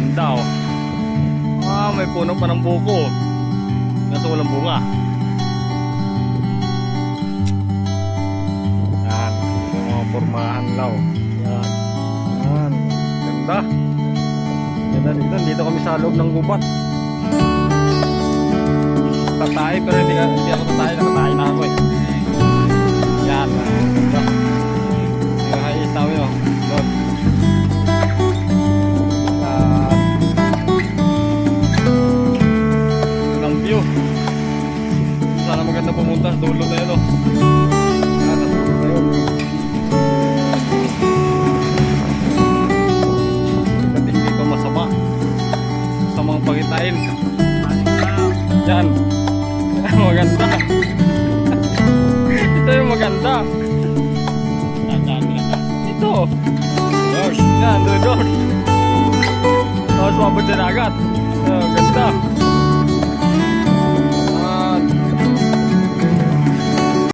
Ganda oh. May puno pa ng buko. Kaso walang bunga. Yan. Yung mga pormahan law. Yan. Yan. Ganda. Ganda dito. Dito kami sa loob ng gubat. Tatay pero hindi ako tatay. Nakatay na ako eh. Yan. Ganda. Yung haitaw yun. Doon. Sana maganda pumunta, dulo na yun oh. Kasi dito masama sa mga pagitain. Yan. Maganda. Ito yung maganda. Ito. Doors. Yan, doors. Tapos mabot sa dagat. Ganda.